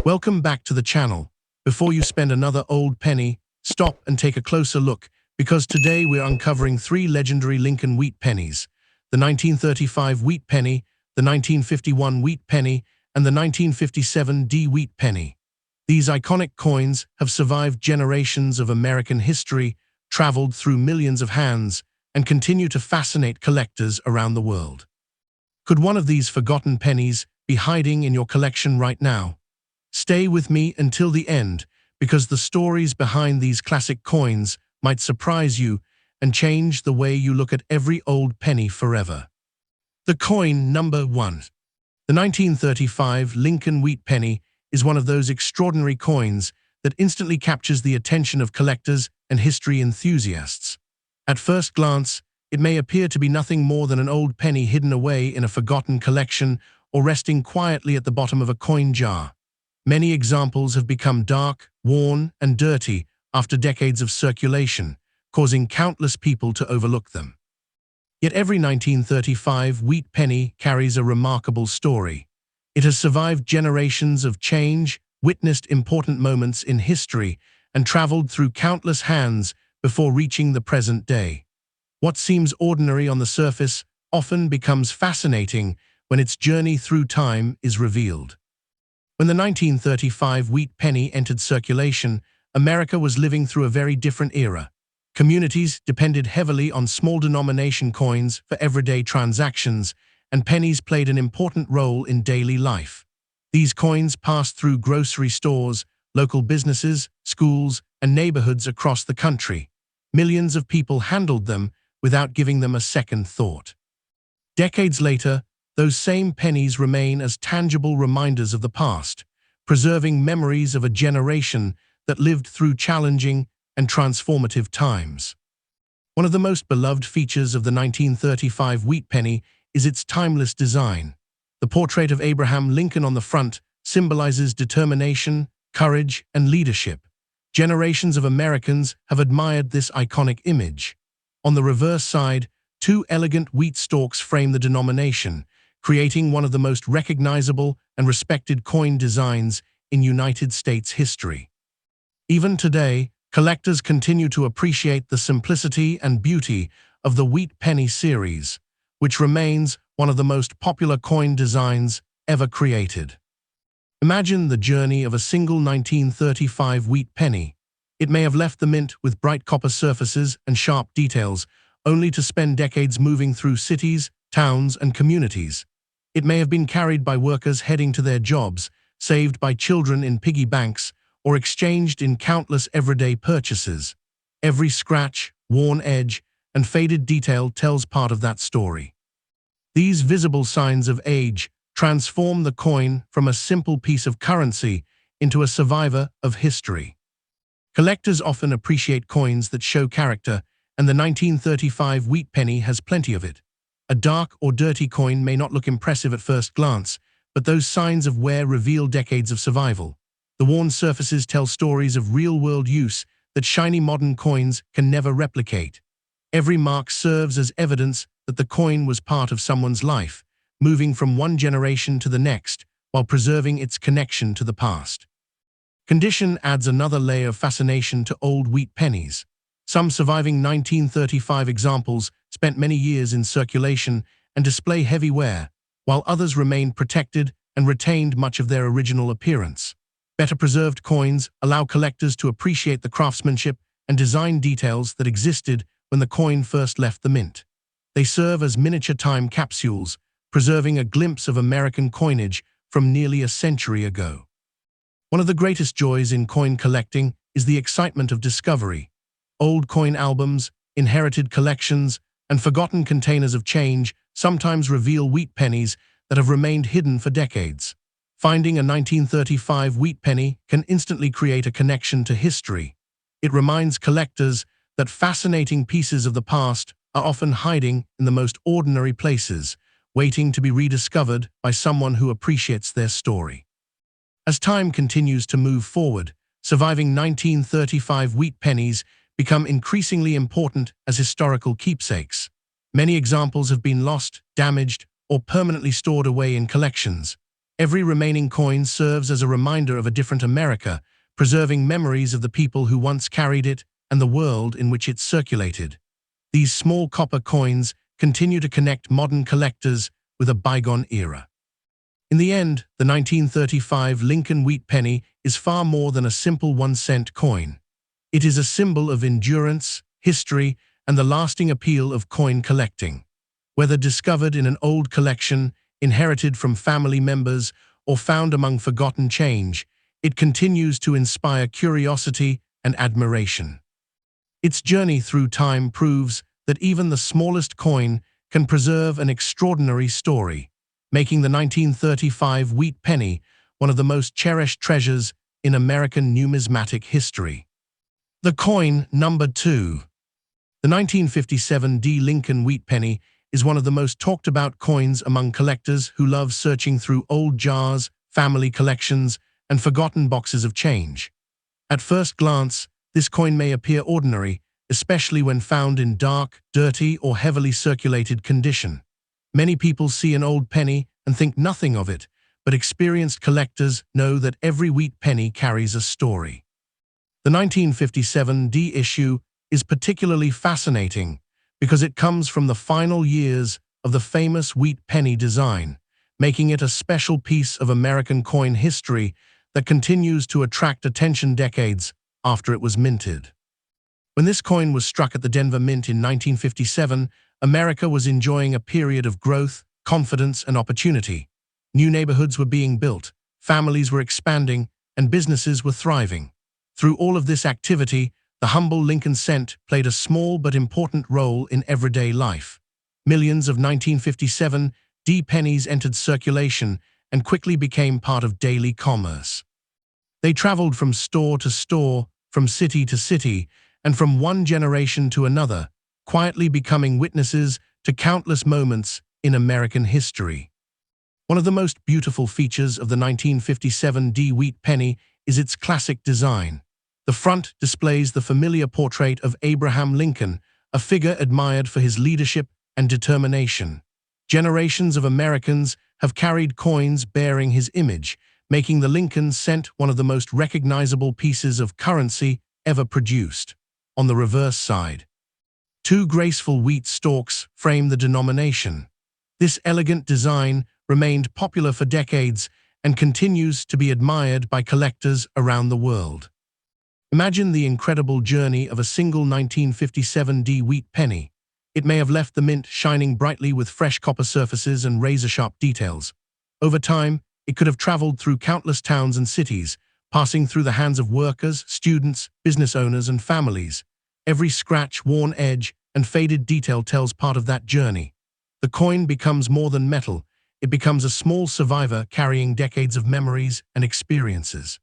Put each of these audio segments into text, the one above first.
Welcome back to the channel. Before you spend another old penny, stop and take a closer look, because today we're uncovering three legendary Lincoln wheat pennies: the 1935 wheat penny, the 1951 wheat penny, and the 1957 D wheat penny. These iconic coins have survived generations of American history, traveled through millions of hands, and continue to fascinate collectors around the world. Could one of these forgotten pennies be hiding in your collection right now? Stay with me until the end, because the stories behind these classic coins might surprise you and change the way you look at every old penny forever. The coin number 1. The 1935 Lincoln wheat penny is one of those extraordinary coins that instantly captures the attention of collectors and history enthusiasts. At first glance, it may appear to be nothing more than an old penny hidden away in a forgotten collection or resting quietly at the bottom of a coin jar. Many examples have become dark, worn, and dirty after decades of circulation, causing countless people to overlook them. Yet every 1935 wheat penny carries a remarkable story. It has survived generations of change, witnessed important moments in history, and traveled through countless hands before reaching the present day. What seems ordinary on the surface often becomes fascinating when its journey through time is revealed. When the 1935 wheat penny entered circulation, America was living through a very different era. Communities depended heavily on small denomination coins for everyday transactions, and pennies played an important role in daily life. These coins passed through grocery stores, local businesses, schools, and neighborhoods across the country. Millions of people handled them without giving them a second thought. Decades later, those same pennies remain as tangible reminders of the past, preserving memories of a generation that lived through challenging and transformative times. One of the most beloved features of the 1935 wheat penny is its timeless design. The portrait of Abraham Lincoln on the front symbolizes determination, courage, and leadership. Generations of Americans have admired this iconic image. On the reverse side, two elegant wheat stalks frame the denomination, creating one of the most recognizable and respected coin designs in United States history. Even today, collectors continue to appreciate the simplicity and beauty of the wheat penny series, which remains one of the most popular coin designs ever created. Imagine the journey of a single 1935 wheat penny. It may have left the mint with bright copper surfaces and sharp details, only to spend decades moving through cities, towns, and communities. It may have been carried by workers heading to their jobs, saved by children in piggy banks, or exchanged in countless everyday purchases. Every scratch, worn edge, and faded detail tells part of that story. These visible signs of age transform the coin from a simple piece of currency into a survivor of history. Collectors often appreciate coins that show character, and the 1935 wheat penny has plenty of it. A dark or dirty coin may not look impressive at first glance, but those signs of wear reveal decades of survival. The worn surfaces tell stories of real-world use that shiny modern coins can never replicate. Every mark serves as evidence that the coin was part of someone's life, moving from one generation to the next while preserving its connection to the past. Condition adds another layer of fascination to old wheat pennies. Some surviving 1935 examples spent many years in circulation and display heavy wear, while others remained protected and retained much of their original appearance. Better preserved coins allow collectors to appreciate the craftsmanship and design details that existed when the coin first left the mint. They serve as miniature time capsules, preserving a glimpse of American coinage from nearly a century ago. One of the greatest joys in coin collecting is the excitement of discovery. Old coin albums, inherited collections, and forgotten containers of change sometimes reveal wheat pennies that have remained hidden for decades. Finding a 1935 wheat penny can instantly create a connection to history. It reminds collectors that fascinating pieces of the past are often hiding in the most ordinary places, waiting to be rediscovered by someone who appreciates their story. As time continues to move forward, surviving 1935 wheat pennies become increasingly important as historical keepsakes. Many examples have been lost, damaged, or permanently stored away in collections. Every remaining coin serves as a reminder of a different America, preserving memories of the people who once carried it and the world in which it circulated. These small copper coins continue to connect modern collectors with a bygone era. In the end, the 1935 Lincoln wheat penny is far more than a simple 1-cent coin. It is a symbol of endurance, history, and the lasting appeal of coin collecting. Whether discovered in an old collection, inherited from family members, or found among forgotten change, it continues to inspire curiosity and admiration. Its journey through time proves that even the smallest coin can preserve an extraordinary story, making the 1935 wheat penny one of the most cherished treasures in American numismatic history. The coin number 2. The 1957 Lincoln wheat penny is one of the most talked about coins among collectors who love searching through old jars, family collections, and forgotten boxes of change. At first glance, this coin may appear ordinary, especially when found in dark, dirty, or heavily circulated condition. Many people see an old penny and think nothing of it, but experienced collectors know that every wheat penny carries a story. The 1957 issue is particularly fascinating because it comes from the final years of the famous wheat penny design, making it a special piece of American coin history that continues to attract attention decades after it was minted. When this coin was struck at the Denver Mint in 1957, America was enjoying a period of growth, confidence, and opportunity. New neighborhoods were being built, families were expanding, and businesses were thriving. Through all of this activity, the humble Lincoln cent played a small but important role in everyday life. Millions of 1957 pennies entered circulation and quickly became part of daily commerce. They traveled from store to store, from city to city, and from one generation to another, quietly becoming witnesses to countless moments in American history. One of the most beautiful features of the 1957 wheat penny is its classic design. The front displays the familiar portrait of Abraham Lincoln, a figure admired for his leadership and determination. Generations of Americans have carried coins bearing his image, making the Lincoln cent one of the most recognizable pieces of currency ever produced. On the reverse side, 2 graceful wheat stalks frame the denomination. This elegant design remained popular for decades and continues to be admired by collectors around the world. Imagine the incredible journey of a single 1957 wheat penny. It may have left the mint shining brightly with fresh copper surfaces and razor-sharp details. Over time, it could have traveled through countless towns and cities, passing through the hands of workers, students, business owners, and families. Every scratch, worn edge, and faded detail tells part of that journey. The coin becomes more than metal. It becomes a small survivor carrying decades of memories and experiences.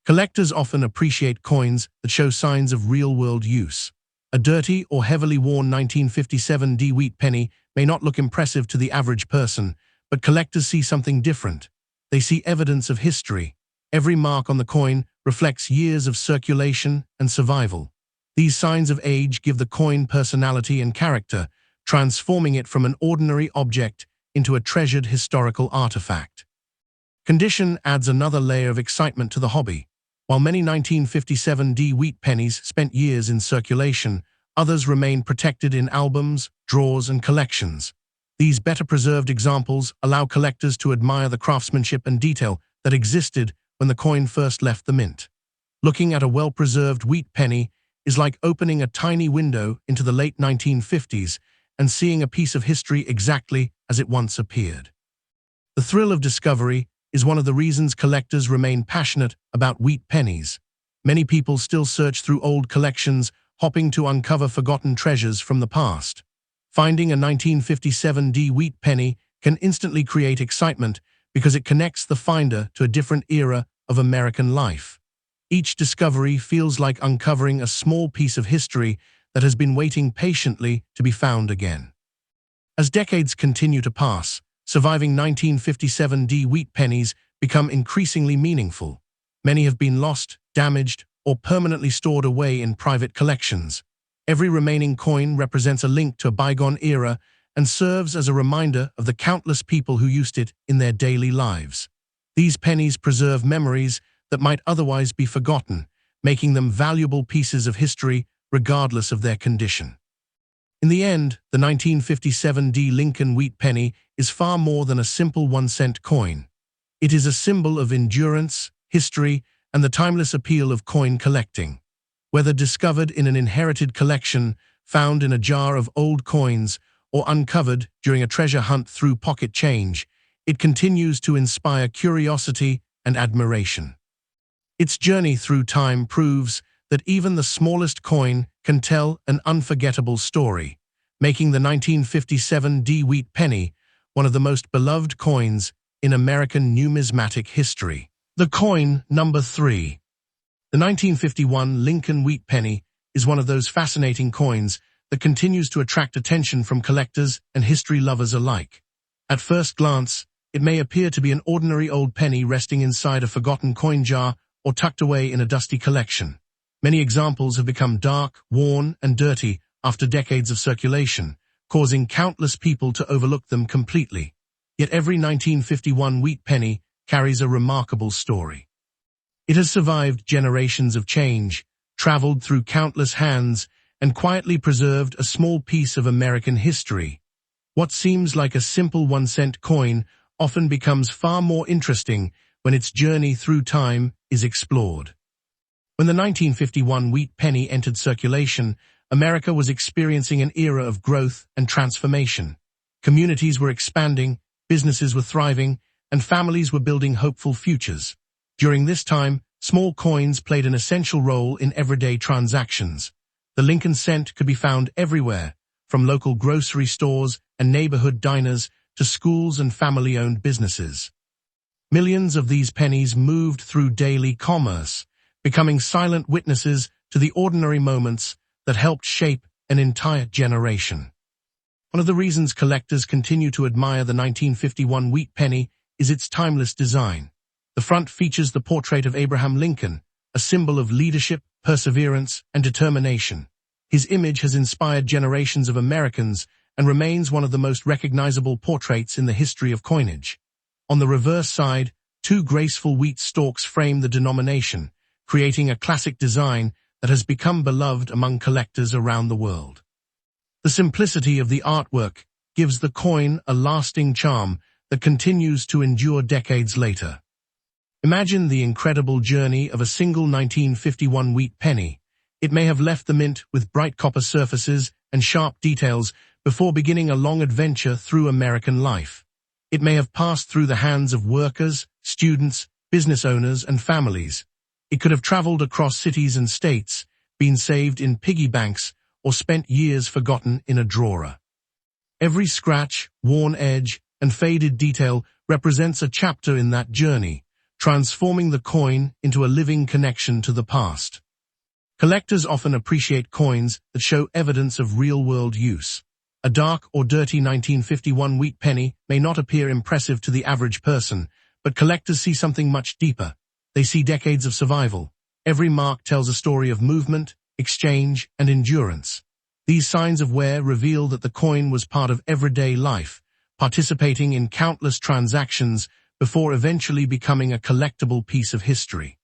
Collectors often appreciate coins that show signs of real-world use. A dirty or heavily worn 1957 wheat penny may not look impressive to the average person, but collectors see something different. They see evidence of history. Every mark on the coin reflects years of circulation and survival. These signs of age give the coin personality and character, transforming it from an ordinary object into a treasured historical artifact. Condition adds another layer of excitement to the hobby. While many 1957 wheat pennies spent years in circulation, others remain protected in albums, drawers, and collections. These better-preserved examples allow collectors to admire the craftsmanship and detail that existed when the coin first left the mint. Looking at a well-preserved wheat penny is like opening a tiny window into the late 1950s and seeing a piece of history exactly as it once appeared. The thrill of discovery is one of the reasons collectors remain passionate about wheat pennies. Many people still search through old collections, hoping to uncover forgotten treasures from the past. Finding a 1957 wheat penny can instantly create excitement because it connects the finder to a different era of American life. Each discovery feels like uncovering a small piece of history that has been waiting patiently to be found again. As decades continue to pass, surviving 1957 wheat pennies become increasingly meaningful. Many have been lost, damaged, or permanently stored away in private collections. Every remaining coin represents a link to a bygone era and serves as a reminder of the countless people who used it in their daily lives. These pennies preserve memories that might otherwise be forgotten, making them valuable pieces of history regardless of their condition. In the end, the 1957 Lincoln wheat penny is far more than a simple 1-cent coin. It is a symbol of endurance, history, and the timeless appeal of coin collecting. Whether discovered in an inherited collection, found in a jar of old coins, or uncovered during a treasure hunt through pocket change, it continues to inspire curiosity and admiration. Its journey through time proves that even the smallest coin can tell an unforgettable story, making the 1957 wheat penny one of the most beloved coins in American numismatic history. The coin number 3. The 1951 Lincoln wheat penny is one of those fascinating coins that continues to attract attention from collectors and history lovers alike. At first glance, it may appear to be an ordinary old penny resting inside a forgotten coin jar or tucked away in a dusty collection. Many examples have become dark, worn, and dirty after decades of circulation, causing countless people to overlook them completely. Yet every 1951 wheat penny carries a remarkable story. It has survived generations of change, traveled through countless hands, and quietly preserved a small piece of American history. What seems like a simple 1-cent coin often becomes far more interesting when its journey through time is explored. When the 1951 wheat penny entered circulation, America was experiencing an era of growth and transformation. Communities were expanding, businesses were thriving, and families were building hopeful futures. During this time, small coins played an essential role in everyday transactions. The Lincoln cent could be found everywhere, from local grocery stores and neighborhood diners to schools and family-owned businesses. Millions of these pennies moved through daily commerce, becoming silent witnesses to the ordinary moments that helped shape an entire generation. One of the reasons collectors continue to admire the 1951 wheat penny is its timeless design. The front features the portrait of Abraham Lincoln, a symbol of leadership, perseverance, and determination. His image has inspired generations of Americans and remains one of the most recognizable portraits in the history of coinage. On the reverse side, 2 graceful wheat stalks frame the denomination, creating a classic design that has become beloved among collectors around the world. The simplicity of the artwork gives the coin a lasting charm that continues to endure decades later. Imagine the incredible journey of a single 1951 wheat penny. It may have left the mint with bright copper surfaces and sharp details before beginning a long adventure through American life. It may have passed through the hands of workers, students, business owners, and families. It could have traveled across cities and states, been saved in piggy banks, or spent years forgotten in a drawer. Every scratch, worn edge, and faded detail represents a chapter in that journey, transforming the coin into a living connection to the past. Collectors often appreciate coins that show evidence of real-world use. A dark or dirty 1951 wheat penny may not appear impressive to the average person, but collectors see something much deeper. They see decades of survival. Every mark tells a story of movement, exchange, and endurance. These signs of wear reveal that the coin was part of everyday life, participating in countless transactions before eventually becoming a collectible piece of history.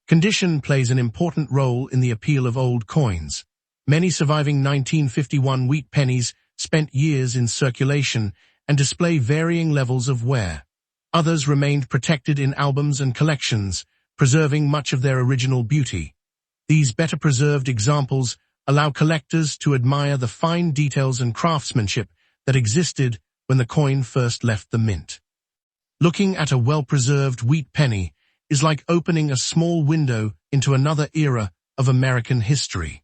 Condition plays an important role in the appeal of old coins. Many surviving 1951 wheat pennies spent years in circulation and display varying levels of wear. Others remained protected in albums and collections, preserving much of their original beauty. These better-preserved examples allow collectors to admire the fine details and craftsmanship that existed when the coin first left the mint. Looking at a well-preserved wheat penny is like opening a small window into another era of American history.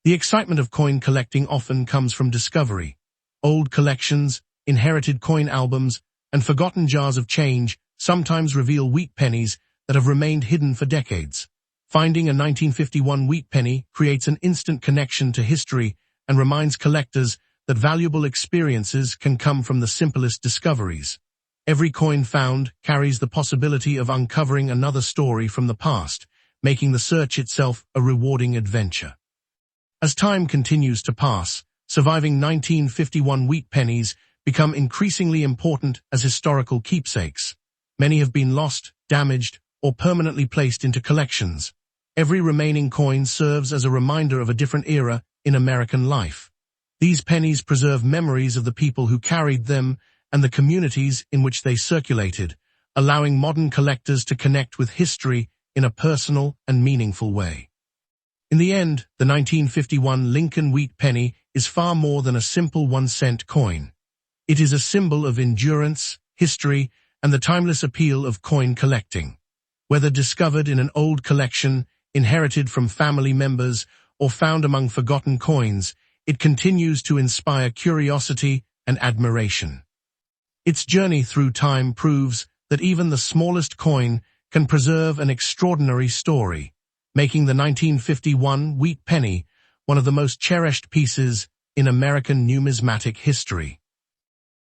The excitement of coin collecting often comes from discovery. Old collections, inherited coin albums, and forgotten jars of change sometimes reveal wheat pennies that have remained hidden for decades. Finding a 1951 wheat penny creates an instant connection to history and reminds collectors that valuable experiences can come from the simplest discoveries. Every coin found carries the possibility of uncovering another story from the past, making the search itself a rewarding adventure. As time continues to pass, surviving 1951 wheat pennies become increasingly important as historical keepsakes. Many have been lost, damaged, or permanently placed into collections. Every remaining coin serves as a reminder of a different era in American life. These pennies preserve memories of the people who carried them and the communities in which they circulated, allowing modern collectors to connect with history in a personal and meaningful way. In the end, the 1951 Lincoln Wheat Penny is far more than a simple 1-cent coin. It is a symbol of endurance, history, and the timeless appeal of coin collecting. Whether discovered in an old collection, inherited from family members, or found among forgotten coins, it continues to inspire curiosity and admiration. Its journey through time proves that even the smallest coin can preserve an extraordinary story, making the 1951 Wheat Penny one of the most cherished pieces in American numismatic history.